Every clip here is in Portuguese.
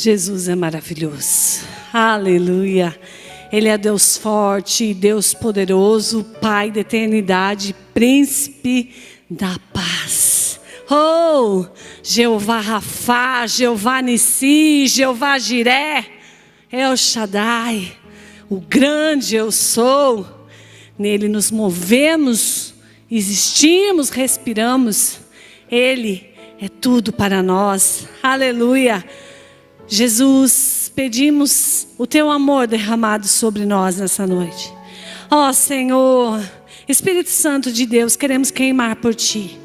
Jesus é maravilhoso. Aleluia. Ele é Deus forte, Deus poderoso, Pai da eternidade, Príncipe da paz. Oh, Jeová Rafá, Jeová Nissi, Jeová Jiré, El Shaddai, o grande eu sou. Nele nos movemos, existimos, respiramos. Ele é tudo para nós. Aleluia. Jesus, pedimos o teu amor derramado sobre nós nessa noite. Ó Senhor, Espírito Santo de Deus, queremos queimar por ti.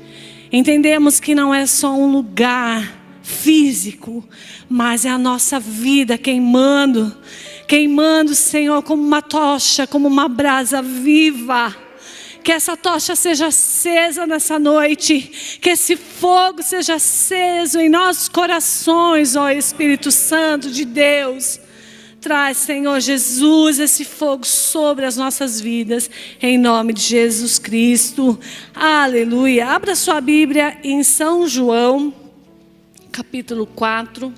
Entendemos que não é só um lugar físico, mas é a nossa vida queimando, Senhor, como uma tocha, como uma brasa viva. Que essa tocha seja acesa nessa noite, que esse fogo seja aceso em nossos corações, ó Espírito Santo de Deus. Traz, Senhor Jesus, esse fogo sobre as nossas vidas, em nome de Jesus Cristo. Aleluia. Abra sua Bíblia em São João, capítulo 4.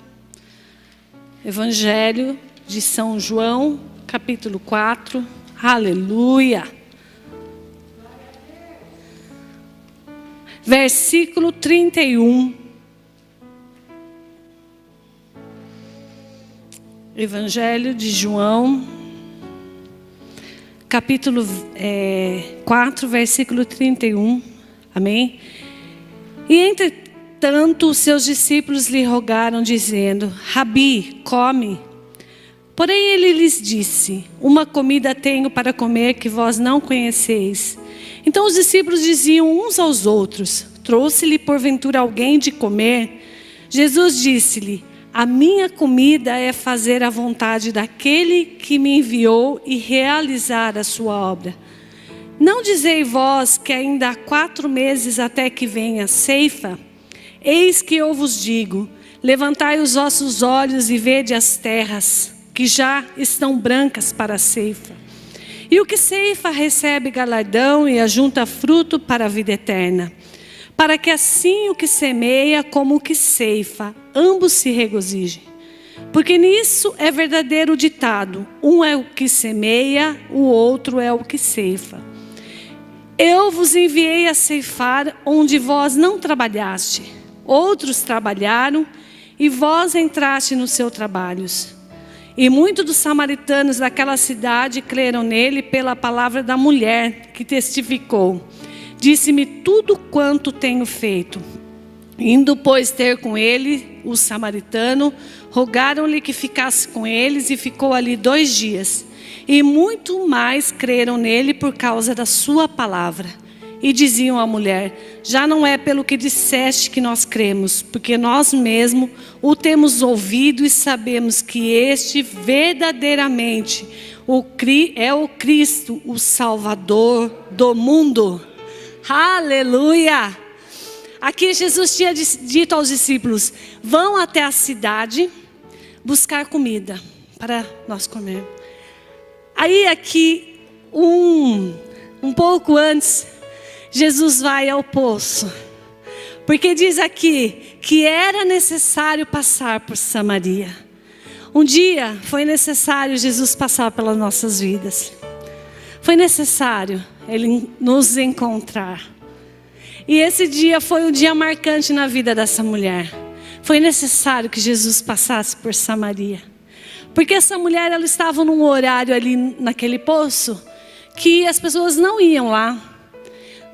Evangelho de São João, capítulo 4. Aleluia. Versículo 31. Evangelho de João, capítulo 4, versículo 31. Amém? E entretanto os seus discípulos lhe rogaram, dizendo: Rabi, come. Porém ele lhes disse: uma comida tenho para comer que vós não conheceis. Então os discípulos diziam uns aos outros: trouxe-lhe porventura alguém de comer? Jesus disse-lhe: a minha comida é fazer a vontade daquele que me enviou e realizar a sua obra. Não dizei vós que ainda há 4 meses até que venha a ceifa? Eis que eu vos digo: levantai os vossos olhos e vede as terras, que já estão brancas para a ceifa. E o que ceifa recebe galardão e ajunta fruto para a vida eterna. Para que assim o que semeia como o que ceifa, ambos se regozijem. Porque nisso é verdadeiro o ditado: um é o que semeia, o outro é o que ceifa. Eu vos enviei a ceifar onde vós não trabalhaste. Outros trabalharam e vós entraste nos seus trabalhos. E muitos dos samaritanos daquela cidade creram nele pela palavra da mulher que testificou: disse-me tudo quanto tenho feito. Indo, pois, ter com ele, o samaritano, rogaram-lhe que ficasse com eles, e ficou ali 2 dias. E muito mais creram nele por causa da sua palavra. E diziam à mulher: já não é pelo que disseste que nós cremos, porque nós mesmos o temos ouvido e sabemos que este verdadeiramente é o Cristo, o Salvador do mundo. Aleluia! Aqui Jesus tinha dito aos discípulos: vão até a cidade buscar comida para nós comer. Aí aqui, um pouco antes, Jesus vai ao poço. Porque diz aqui que era necessário passar por Samaria. Um dia foi necessário Jesus passar pelas nossas vidas. Foi necessário Ele nos encontrar. E esse dia foi um dia marcante na vida dessa mulher. Foi necessário que Jesus passasse por Samaria. Porque essa mulher, ela estava num horário ali naquele poço que as pessoas não iam lá.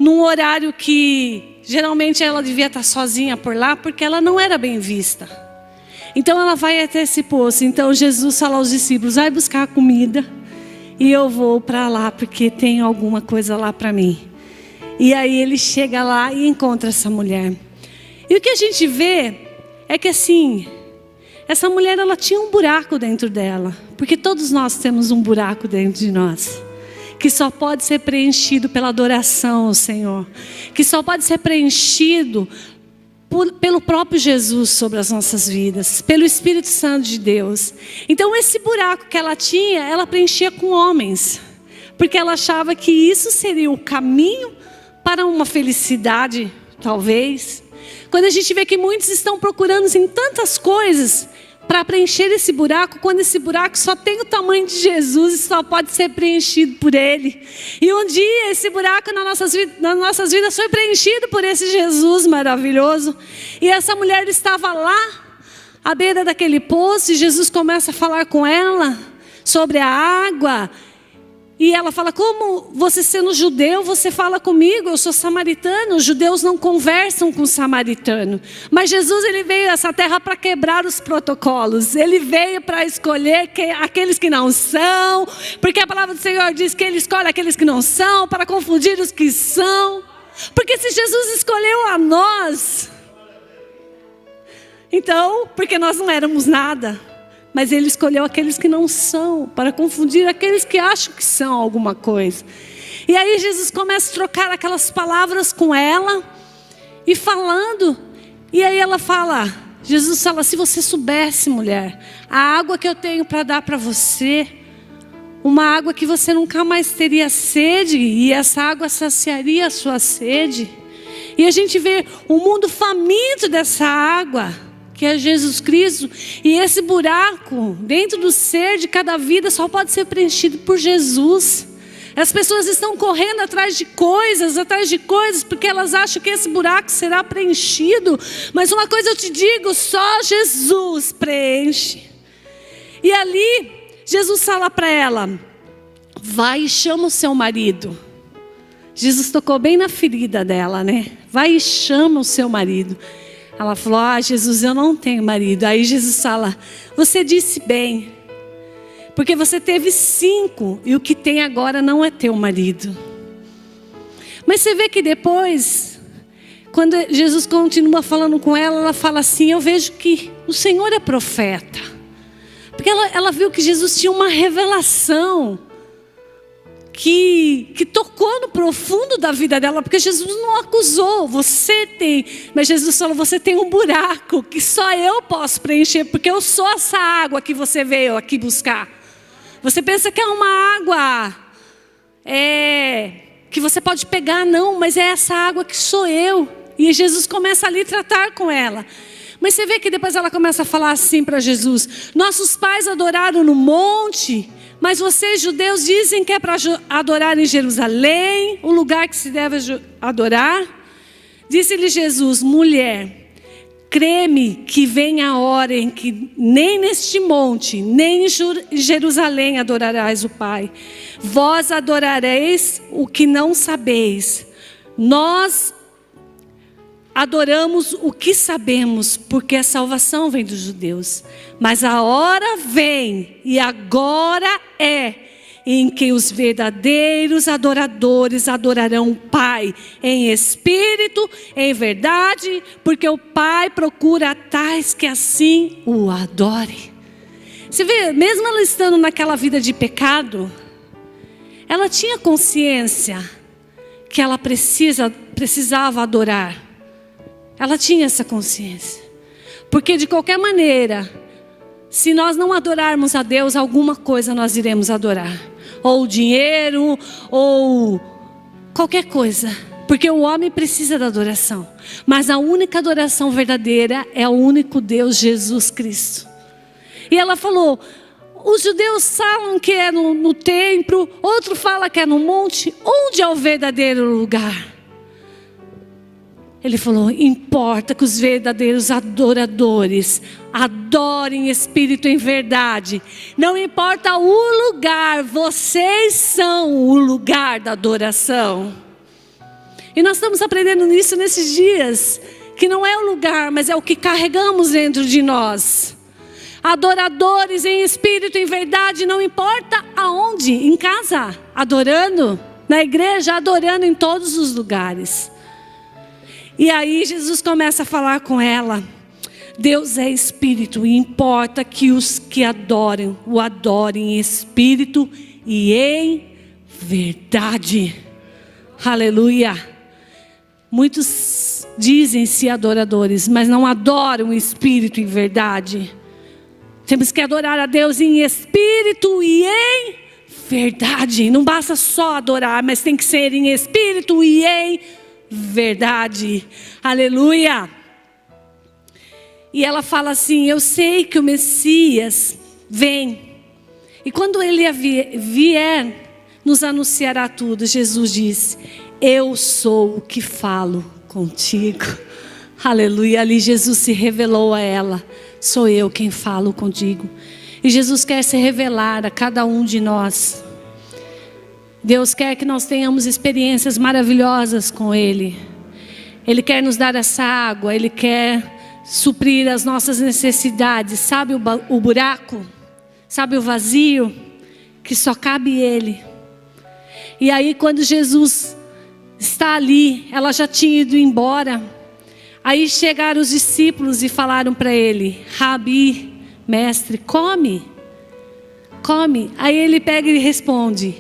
Num horário que geralmente ela devia estar sozinha por lá, porque ela não era bem vista. Então ela vai até esse poço. Então Jesus fala aos discípulos: vai buscar comida e eu vou para lá, porque tem alguma coisa lá para mim. E aí ele chega lá e encontra essa mulher. E o que a gente vê é que assim, essa mulher, ela tinha um buraco dentro dela. Porque todos nós temos um buraco dentro de nós, que só pode ser preenchido pela adoração ao Senhor, que só pode ser preenchido pelo próprio Jesus sobre as nossas vidas, pelo Espírito Santo de Deus. Então esse buraco que ela tinha, ela preenchia com homens, porque ela achava que isso seria o caminho para uma felicidade, talvez. Quando a gente vê que muitos estão procurando em tantas coisas para preencher esse buraco, quando esse buraco só tem o tamanho de Jesus e só pode ser preenchido por Ele. E um dia esse buraco nas nossas vidas foi preenchido por esse Jesus maravilhoso. E essa mulher estava lá, à beira daquele poço, e Jesus começa a falar com ela sobre a água. E ela fala: como você sendo judeu, você fala comigo? Eu sou samaritano. Os judeus não conversam com samaritano. Mas Jesus, ele veio a essa terra para quebrar os protocolos. Ele veio para escolher aqueles que não são. Porque a palavra do Senhor diz que Ele escolhe aqueles que não são, para confundir os que são. Porque se Jesus escolheu a nós, então, porque nós não éramos nada, mas Ele escolheu aqueles que não são, para confundir aqueles que acham que são alguma coisa. E aí Jesus começa a trocar aquelas palavras com ela, e falando, e aí ela fala, Jesus fala: se você soubesse, mulher, a água que eu tenho para dar para você, uma água que você nunca mais teria sede, e essa água saciaria a sua sede. E a gente vê o mundo faminto dessa água, que é Jesus Cristo. E esse buraco dentro do ser de cada vida só pode ser preenchido por Jesus. As pessoas estão correndo atrás de coisas, porque elas acham que esse buraco será preenchido. Mas uma coisa eu te digo: só Jesus preenche. E ali Jesus fala para ela: vai e chama o seu marido. Jesus tocou bem na ferida dela, né? Vai e chama o seu marido. Ela falou: ah, Jesus, eu não tenho marido. Aí Jesus fala: você disse bem, porque você teve 5 e o que tem agora não é teu marido. Mas você vê que depois, quando Jesus continua falando com ela, ela fala assim: eu vejo que o Senhor é profeta. Porque ela viu que Jesus tinha uma revelação que tocou no profundo da vida dela, porque Jesus não acusou, você tem, mas Jesus falou: você tem um buraco que só eu posso preencher, porque eu sou essa água que você veio aqui buscar. Você pensa que é uma água que você pode pegar, não, mas é essa água que sou eu. E Jesus começa ali a tratar com ela. Mas você vê que depois ela começa a falar assim para Jesus: nossos pais adoraram no monte, mas vocês judeus dizem que é para adorar em Jerusalém, o lugar que se deve adorar. Disse-lhe Jesus: mulher, crê-me que vem a hora em que nem neste monte, nem em Jerusalém adorarás o Pai. Vós adorareis o que não sabeis. Nós adoramos o que sabemos, porque a salvação vem dos judeus. Mas a hora vem, e agora é, em que os verdadeiros adoradores adorarão o Pai em espírito, em verdade, porque o Pai procura tais que assim o adore. Você vê, mesmo ela estando naquela vida de pecado, ela tinha consciência que ela precisava adorar. Ela tinha essa consciência. Porque de qualquer maneira, se nós não adorarmos a Deus, alguma coisa nós iremos adorar. Ou dinheiro, ou qualquer coisa. Porque o homem precisa da adoração. Mas a única adoração verdadeira é o único Deus, Jesus Cristo. E ela falou: os judeus falam que é no templo, outro fala que é no monte. Onde é o verdadeiro lugar? Ele falou: importa que os verdadeiros adoradores adorem em espírito e em verdade. Não importa o lugar, vocês são o lugar da adoração. E nós estamos aprendendo nisso nesses dias, que não é o lugar, mas é o que carregamos dentro de nós. Adoradores em espírito e em verdade, não importa aonde, em casa, adorando, na igreja, adorando em todos os lugares. E aí Jesus começa a falar com ela: Deus é espírito, e importa que os que adorem, o adorem em espírito e em verdade. Aleluia. Muitos dizem-se adoradores, mas não adoram em espírito e em verdade. Temos que adorar a Deus em espírito e em verdade. Não basta só adorar, mas tem que ser em espírito e em verdade. Aleluia. E ela fala assim: eu sei que o Messias vem. E quando ele vier, nos anunciará tudo. Jesus disse: eu sou o que falo contigo. Aleluia. Ali Jesus se revelou a ela: sou eu quem falo contigo. E Jesus quer se revelar a cada um de nós. Deus quer que nós tenhamos experiências maravilhosas com Ele. Ele quer nos dar essa água. Ele quer suprir as nossas necessidades. Sabe o buraco? Sabe o vazio? Que só cabe Ele. E aí quando Jesus está ali, ela já tinha ido embora. Aí chegaram os discípulos e falaram para Ele: Rabi, mestre, come. Come. Aí Ele pega e responde: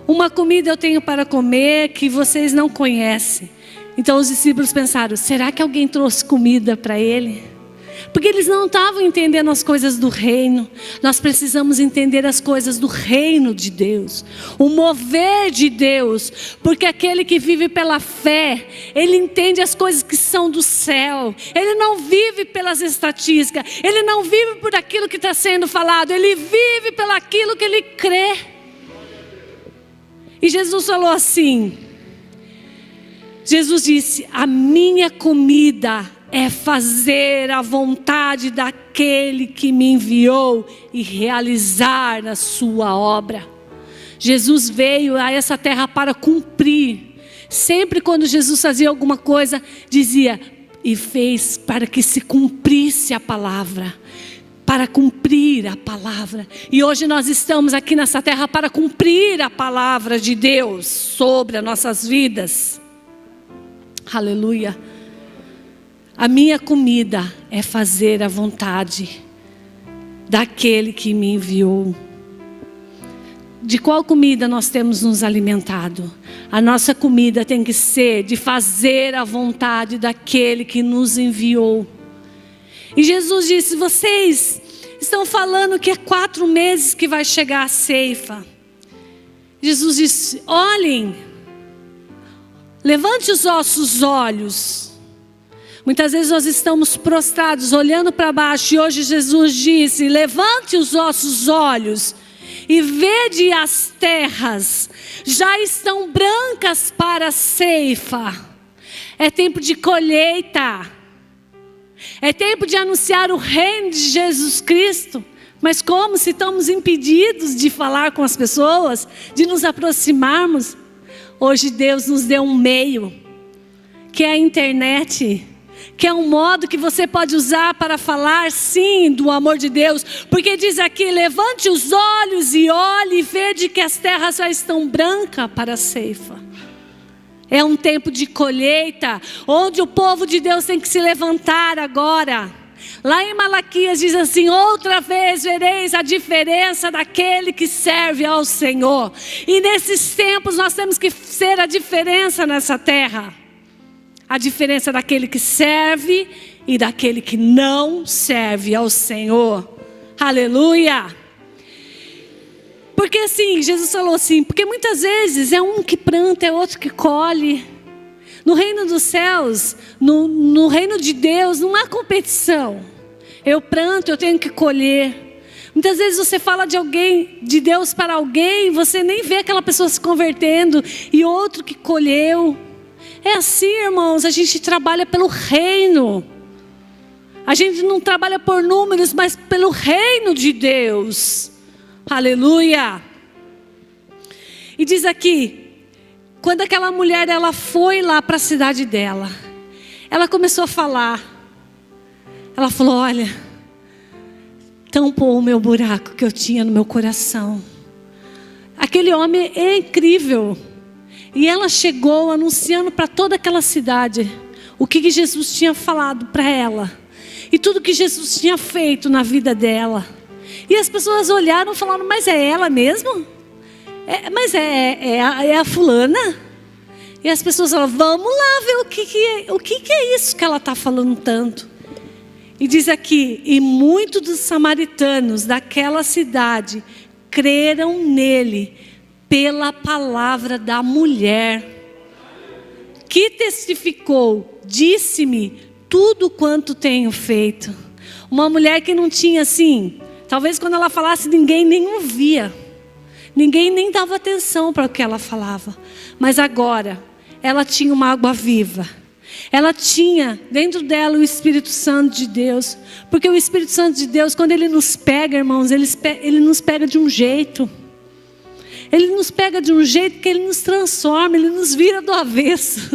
uma comida eu tenho para comer que vocês não conhecem. Então os discípulos pensaram: será que alguém trouxe comida para Ele? Porque eles não estavam entendendo as coisas do reino. Nós precisamos entender as coisas do reino de Deus, o mover de Deus. Porque aquele que vive pela fé, ele entende as coisas que são do céu. Ele não vive pelas estatísticas, ele não vive por aquilo que está sendo falado, ele vive pelo aquilo que ele crê. E Jesus falou assim, Jesus disse: a minha comida é fazer a vontade daquele que me enviou e realizar a sua obra. Jesus veio a essa terra para cumprir. Sempre quando Jesus fazia alguma coisa, dizia: e fez para que se cumprisse a palavra. Para cumprir a palavra. E hoje nós estamos aqui nessa terra para cumprir a palavra de Deus sobre as nossas vidas. Aleluia. A minha comida é fazer a vontade daquele que me enviou. De qual comida nós temos nos alimentado? A nossa comida tem que ser de fazer a vontade daquele que nos enviou. E Jesus disse: vocês estão falando que é 4 meses que vai chegar a ceifa. Jesus disse: olhem, levante os vossos olhos. Muitas vezes nós estamos prostrados, olhando para baixo. E hoje Jesus disse: levante os vossos olhos e vede as terras, já estão brancas para a ceifa. É tempo de colheita. É tempo de anunciar o reino de Jesus Cristo. Mas como se estamos impedidos de falar com as pessoas, de nos aproximarmos? Hoje Deus nos deu um meio, que é a internet, que é um modo que você pode usar para falar sim do amor de Deus. Porque diz aqui: levante os olhos e olhe e vede que as terras já estão brancas para a ceifa. É um tempo de colheita, onde o povo de Deus tem que se levantar agora. Lá em Malaquias diz assim: outra vez vereis a diferença daquele que serve ao Senhor. E nesses tempos nós temos que ser a diferença nessa terra. A diferença daquele que serve e daquele que não serve ao Senhor. Aleluia! Porque assim, Jesus falou assim, porque muitas vezes é um que planta, é outro que colhe. No reino dos céus, no reino de Deus, não há competição. Eu planto, eu tenho que colher. Muitas vezes você fala de alguém, de Deus para alguém, você nem vê aquela pessoa se convertendo, e outro que colheu. É assim, irmãos, a gente trabalha pelo reino. A gente não trabalha por números, mas pelo reino de Deus. Aleluia. E diz aqui, quando aquela mulher ela foi lá para a cidade dela, ela começou a falar. Ela falou: olha, tampou o meu buraco que eu tinha no meu coração. Aquele homem é incrível. E ela chegou anunciando para toda aquela cidade o que Jesus tinha falado para ela. E tudo que Jesus tinha feito na vida dela. E as pessoas olharam e falaram: mas é ela mesmo? Mas é a fulana? E as pessoas falaram: vamos lá ver o que é isso que ela está falando tanto. E diz aqui: e muitos dos samaritanos daquela cidade creram nele pela palavra da mulher, que testificou: disse-me tudo quanto tenho feito. Uma mulher que não tinha assim, talvez quando ela falasse ninguém nem ouvia. Ninguém nem dava atenção para o que ela falava. Mas agora, ela tinha uma água viva. Ela tinha dentro dela o Espírito Santo de Deus. Porque o Espírito Santo de Deus, quando Ele nos pega, irmãos, Ele nos pega de um jeito. Ele nos pega de um jeito que Ele nos transforma, Ele nos vira do avesso.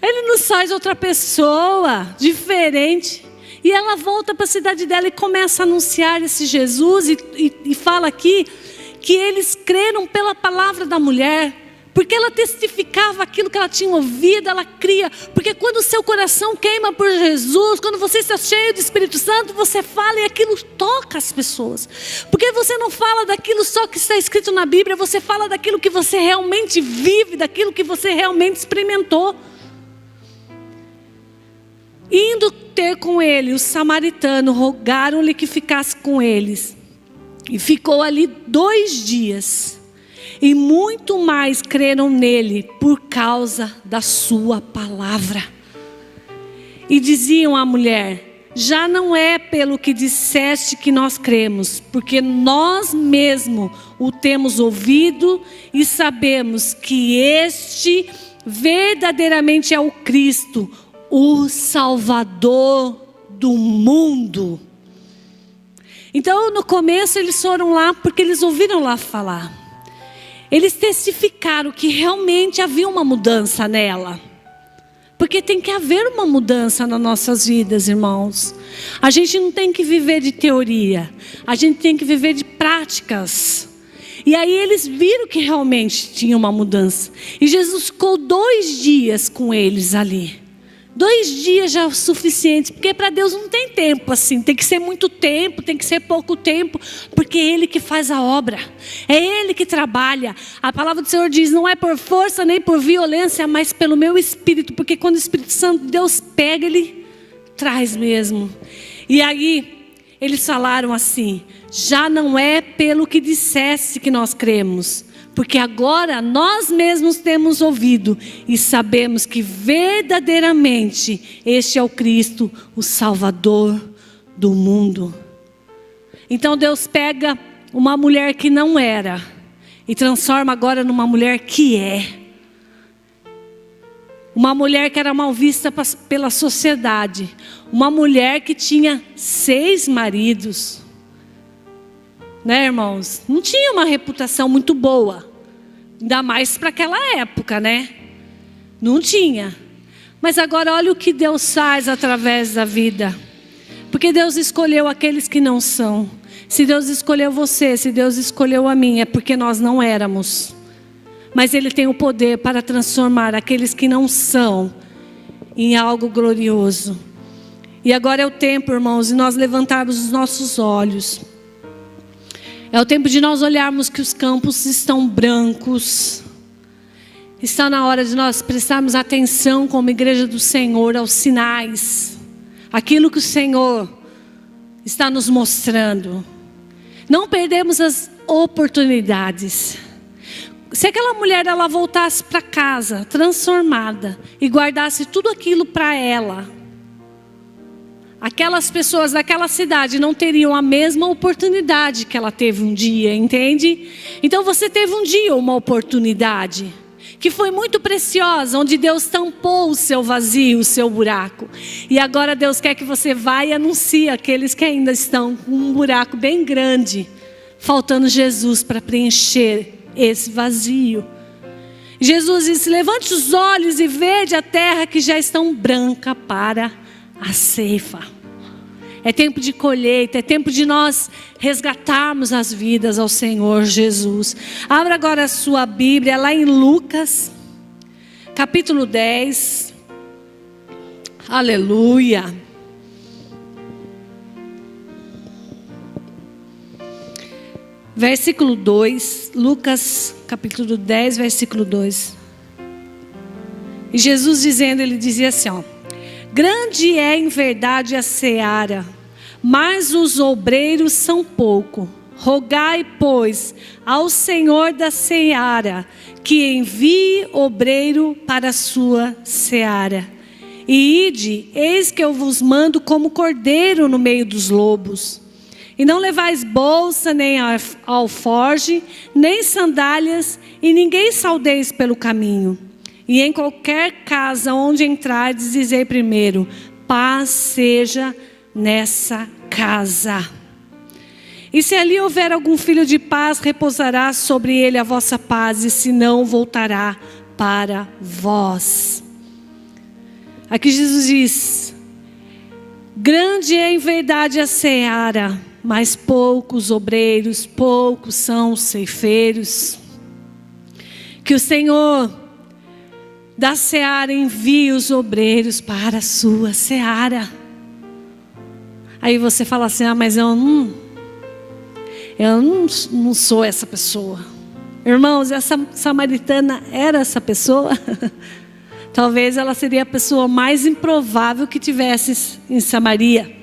Ele nos faz outra pessoa, diferente. E ela volta para a cidade dela e começa a anunciar esse Jesus. E fala aqui que eles creram pela palavra da mulher. Porque ela testificava aquilo que ela tinha ouvido, ela cria. Porque quando o seu coração queima por Jesus, quando você está cheio do Espírito Santo, você fala e aquilo toca as pessoas. Porque você não fala daquilo só que está escrito na Bíblia, você fala daquilo que você realmente vive, daquilo que você realmente experimentou. Indo ter com ele, os samaritanos rogaram-lhe que ficasse com eles. E ficou ali 2 dias. E muito mais creram nele por causa da sua palavra. E diziam à mulher: já não é pelo que disseste que nós cremos, porque nós mesmos o temos ouvido e sabemos que este verdadeiramente é o Cristo, o Salvador do mundo. Então, no começo eles foram lá porque eles ouviram lá falar. Eles testificaram que realmente havia uma mudança nela. Porque tem que haver uma mudança nas nossas vidas, irmãos. A gente não tem que viver de teoria. A gente tem que viver de práticas. E aí eles viram que realmente tinha uma mudança. E Jesus ficou 2 dias com eles ali. 2 dias já é o suficiente, porque para Deus não tem tempo assim, tem que ser muito tempo, tem que ser pouco tempo, porque é Ele que faz a obra, é Ele que trabalha. A palavra do Senhor diz: não é por força nem por violência, mas pelo meu Espírito, porque quando o Espírito Santo de Deus pega, Ele traz mesmo. E aí eles falaram assim: já não é pelo que disseste que nós cremos, porque agora nós mesmos temos ouvido e sabemos que verdadeiramente este é o Cristo, o Salvador do mundo. Então Deus pega uma mulher que não era e transforma agora numa mulher que é. Uma mulher que era mal vista pela sociedade. Uma mulher que tinha 6 maridos. Né, irmãos? Não tinha uma reputação muito boa. Ainda mais para aquela época, né? Não tinha. Mas agora olha o que Deus faz através da vida. Porque Deus escolheu aqueles que não são. Se Deus escolheu você, se Deus escolheu a mim, é porque nós não éramos. Mas Ele tem o poder para transformar aqueles que não são em algo glorioso. E agora é o tempo, irmãos, de nós levantarmos os nossos olhos. É o tempo de nós olharmos que os campos estão brancos. Está na hora de nós prestarmos atenção como igreja do Senhor aos sinais. Aquilo que o Senhor está nos mostrando. Não perdemos as oportunidades. Se aquela mulher ela voltasse para casa transformada e guardasse tudo aquilo para ela, aquelas pessoas daquela cidade não teriam a mesma oportunidade que ela teve um dia, entende? Então você teve um dia uma oportunidade que foi muito preciosa, onde Deus tampou o seu vazio, o seu buraco. E agora Deus quer que você vá e anuncie aqueles que ainda estão com um buraco bem grande, faltando Jesus para preencher esse vazio. Jesus disse: levante os olhos e veja a terra que já estão branca para a ceifa. É tempo de colheita, é tempo de nós resgatarmos as vidas ao Senhor Jesus. Abra agora a sua Bíblia lá em Lucas, capítulo 10. Aleluia. Versículo 2, Lucas capítulo 10, versículo 2. E Jesus dizendo, ele dizia assim, ó: grande é em verdade a seara, mas os obreiros são pouco. Rogai, pois, ao Senhor da seara, que envie obreiro para a sua seara. E ide, eis que eu vos mando como cordeiro no meio dos lobos. E não levais bolsa, nem alforge, nem sandálias, e ninguém saudeis pelo caminho. E em qualquer casa onde entrardes, dizei primeiro: paz seja nessa casa. E se ali houver algum filho de paz, repousará sobre ele a vossa paz, e se não, voltará para vós. Aqui Jesus diz: grande é em verdade a seara, mas poucos obreiros, poucos são os ceifeiros. Que o Senhor da seara envie os obreiros para a sua seara. Aí você fala assim: ah, mas eu não sou essa pessoa. Irmãos, essa samaritana era essa pessoa? Talvez ela seria a pessoa mais improvável que tivesse em Samaria.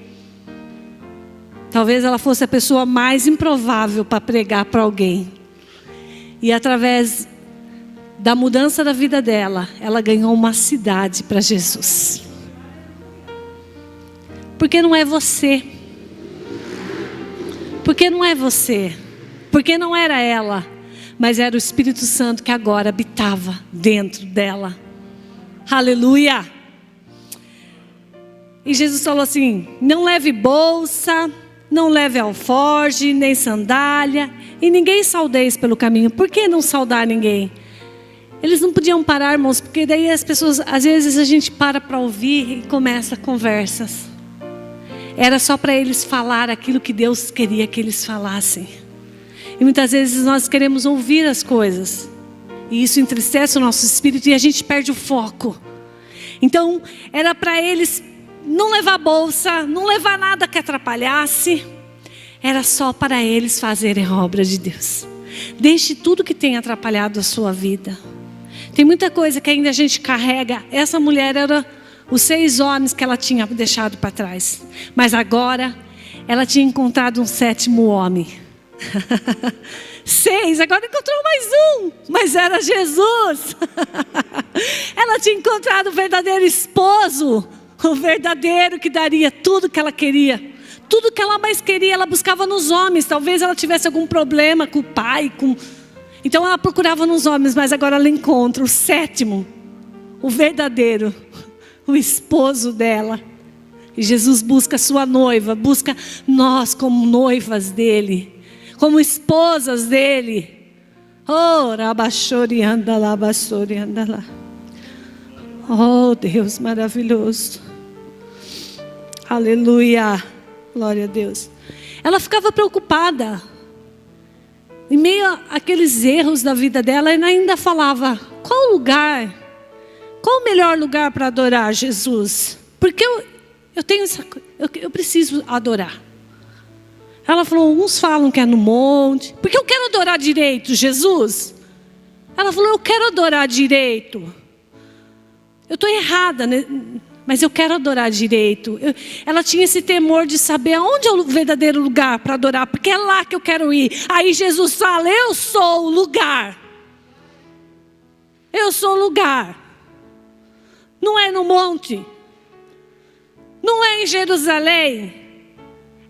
Talvez ela fosse a pessoa mais improvável para pregar para alguém. E através da mudança da vida dela, ela ganhou uma cidade para Jesus. Porque não é você. Porque não é você. Porque não era ela. Mas era o Espírito Santo que agora habitava dentro dela. Aleluia. E Jesus falou assim: não leve bolsa, não leve alforge, nem sandália, e ninguém saudeis pelo caminho. Por que não saudar ninguém? Eles não podiam parar, irmãos, porque daí as pessoas, às vezes a gente para ouvir e começa conversas. Era só para eles falar aquilo que Deus queria que eles falassem. E muitas vezes nós queremos ouvir as coisas, e isso entristece o nosso espírito e a gente perde o foco. Então era para eles não levar bolsa, não levar nada que atrapalhasse. Era só para eles fazerem a obra de Deus. Deixe tudo que tem atrapalhado a sua vida. Tem muita coisa que ainda a gente carrega. Essa mulher era os 6 homens que ela tinha deixado para trás. Mas agora ela tinha encontrado um 7º homem. 6, agora encontrou mais um. Mas era Jesus. Ela tinha encontrado o verdadeiro esposo. O verdadeiro que daria tudo que ela queria. Tudo que ela mais queria, ela buscava nos homens. Talvez ela tivesse algum problema com o pai. Então ela procurava nos homens, mas agora ela encontra o 7º. O verdadeiro. O esposo dela. E Jesus busca a sua noiva. Busca nós como noivas dele. Como esposas dele. Oh, rabachori anda lá, bachori anda lá. Oh, Deus maravilhoso. Aleluia. Glória a Deus. Ela ficava preocupada. Em meio àqueles erros da vida dela, ela ainda falava: qual lugar? Qual o melhor lugar para adorar Jesus? Porque eu tenho eu preciso adorar. Ela falou: uns falam que é no monte. Porque eu quero adorar direito, Jesus. Ela falou: eu quero adorar direito. Eu estou errada, né? Mas eu quero adorar direito. Ela tinha esse temor de saber aonde é o verdadeiro lugar para adorar. Porque é lá que eu quero ir. Aí Jesus fala: eu sou o lugar. Eu sou o lugar. Não é no monte. Não é em Jerusalém.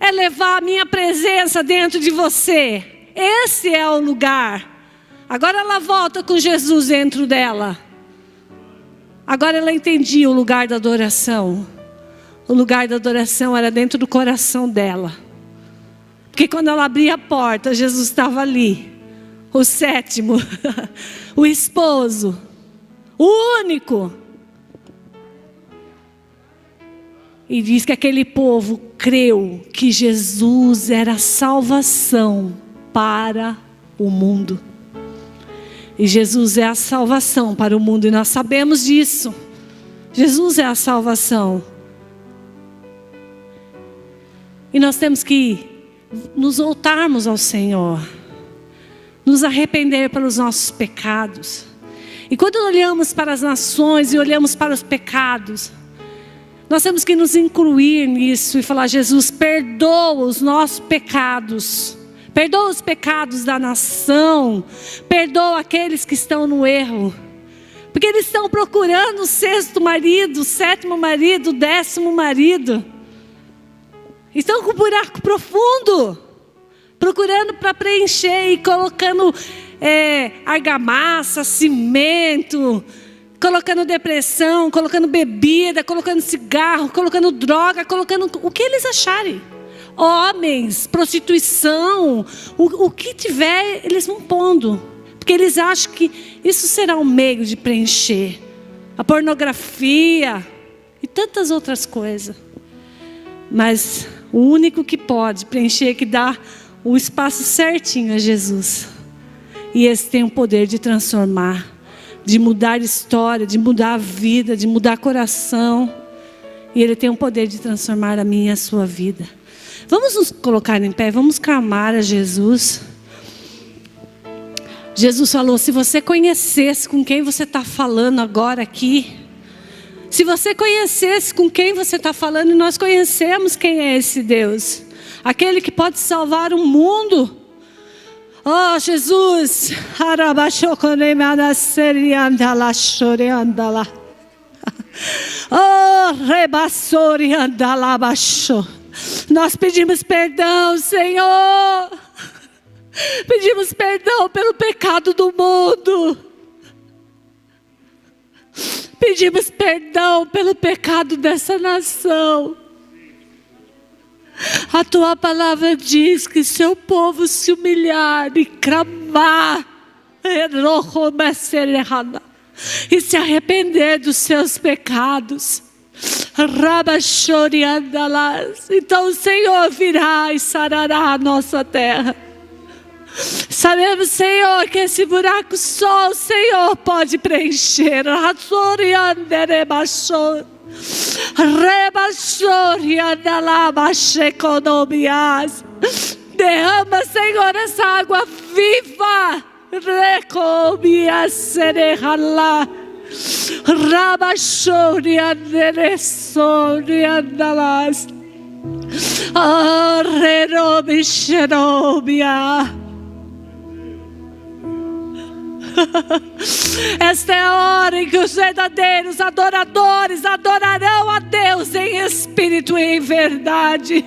É levar a minha presença dentro de você. Esse é o lugar. Agora ela volta com Jesus dentro dela. Agora ela entendia o lugar da adoração. O lugar da adoração era dentro do coração dela. Porque quando ela abria a porta, Jesus estava ali. O 7º. O esposo. O único. E diz que aquele povo creu que Jesus era a salvação para o mundo. E Jesus é a salvação para o mundo. E nós sabemos disso. Jesus é a salvação. E nós temos que nos voltarmos ao Senhor. Nos arrepender pelos nossos pecados. E quando olhamos para as nações e olhamos para os pecados, nós temos que nos incluir nisso e falar: Jesus, perdoa os nossos pecados. Perdoa os pecados da nação. Perdoa aqueles que estão no erro. Porque eles estão procurando o 6º marido, o 7º marido, o 10º marido. Estão com um buraco profundo, procurando para preencher e colocando argamassa, cimento, colocando depressão, colocando bebida, colocando cigarro, colocando droga, colocando o que eles acharem. Homens, prostituição, o que tiver, eles vão pondo. Porque eles acham que isso será um meio de preencher. A pornografia e tantas outras coisas. Mas o único que pode preencher, que dá o espaço certinho é Jesus. E esse tem o poder de transformar, de mudar história, de mudar a vida, de mudar coração. E Ele tem o poder de transformar a minha e a sua vida. Vamos nos colocar em pé, vamos clamar a Jesus. Jesus falou, se você conhecesse com quem você está falando agora aqui, se você conhecesse com quem você está falando, e nós conhecemos quem é esse Deus, aquele que pode salvar o mundo. Oh Jesus, oh rebassori andalabaixo. Nós pedimos perdão, Senhor. Pedimos perdão pelo pecado do mundo. Pedimos perdão pelo pecado dessa nação. A tua palavra diz que seu povo se humilhar e clamar e se arrepender dos seus pecados, então o Senhor virá e sarará a nossa terra. Sabemos, Senhor, que esse buraco só o Senhor pode preencher. Derrama, Senhor, essa água viva. Esta é a hora em que os verdadeiros adoradores adorarão a Deus em espírito e em verdade.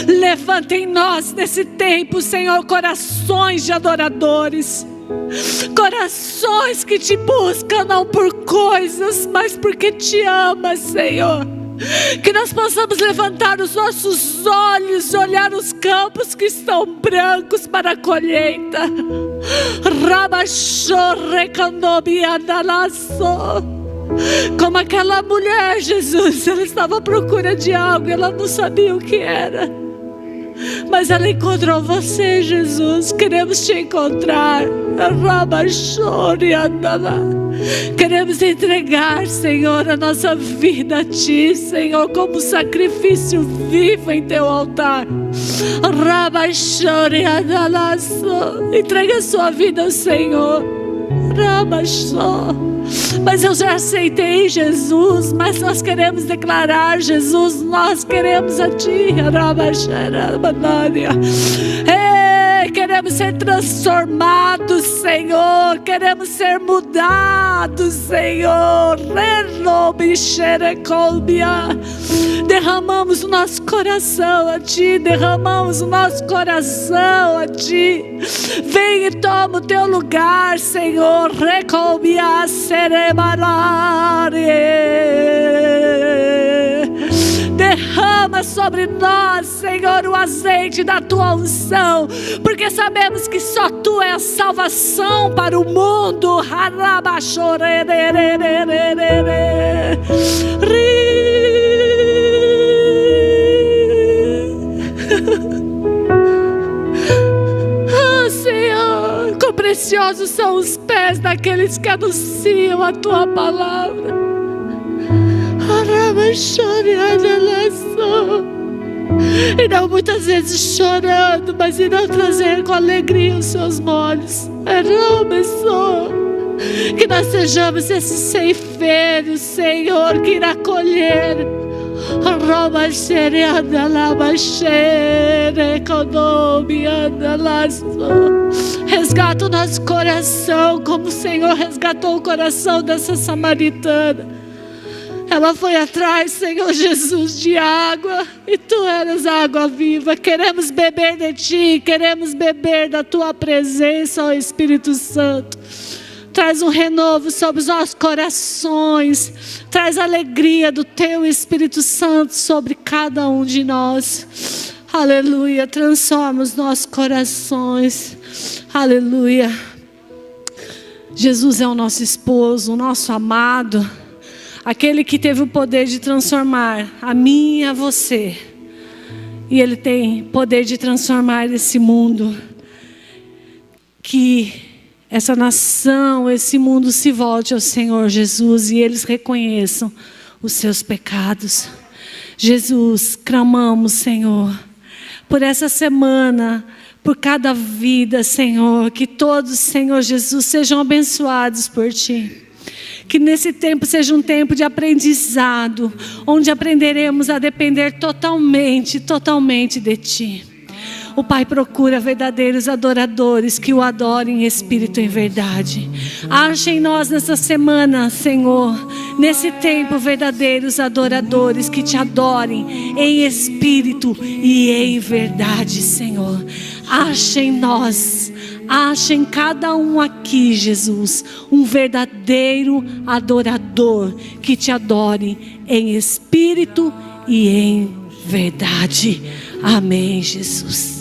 Levanta em nós nesse tempo, Senhor, corações de adoradores, corações que te buscam não por coisas, mas porque te ama, Senhor. Que nós possamos levantar os nossos olhos e olhar os campos que estão brancos para a colheita. Como aquela mulher, Jesus, ela estava à procura de algo, ela não sabia o que era. Mas ela encontrou você, Jesus. Queremos te encontrar. Queremos entregar, Senhor, a nossa vida a Ti, Senhor, como sacrifício vivo em Teu altar. Entrega a sua vida ao Senhor. Mas eu já aceitei Jesus, mas nós queremos declarar, Jesus, nós queremos a Ti. Queremos ser transformados, Senhor. Queremos ser mudados, Senhor. Derramamos o nosso coração a Ti. Derramamos o nosso coração a Ti. Vem e toma o Teu lugar, Senhor. Derrama sobre nós, Senhor, o azeite da Tua unção, porque sabemos que só Tu é a salvação para o mundo. Oh, Senhor, quão preciosos são os pés daqueles que anunciam a Tua palavra. E não muitas vezes chorando, mas irão trazer com alegria os seus molhos. Que nós sejamos esses ceifeiros, Senhor, que irá colher. Resgata o nosso coração, como o Senhor resgatou o coração dessa samaritana. Ela foi atrás, Senhor Jesus, de água, e Tu eras a água viva. Queremos beber de Ti, queremos beber da Tua presença, ó Espírito Santo. Traz um renovo sobre os nossos corações. Traz a alegria do Teu Espírito Santo sobre cada um de nós. Aleluia. Transforma os nossos corações. Aleluia. Jesus é o nosso esposo, o nosso amado. Aquele que teve o poder de transformar a mim e a você. E Ele tem poder de transformar esse mundo. Que essa nação, esse mundo se volte ao Senhor Jesus e eles reconheçam os seus pecados. Jesus, clamamos, Senhor, por essa semana, por cada vida, Senhor, que todos, Senhor Jesus, sejam abençoados por Ti. Que nesse tempo seja um tempo de aprendizado, onde aprenderemos a depender totalmente de Ti. O Pai procura verdadeiros adoradores que o adorem em espírito e em verdade. Ache em nós nessa semana, Senhor, nesse tempo, verdadeiros adoradores que Te adorem em espírito e em verdade, Senhor. Ache em nós, ache em cada um aqui, Jesus, um verdadeiro adorador que Te adore em espírito e em verdade. Amém, Jesus.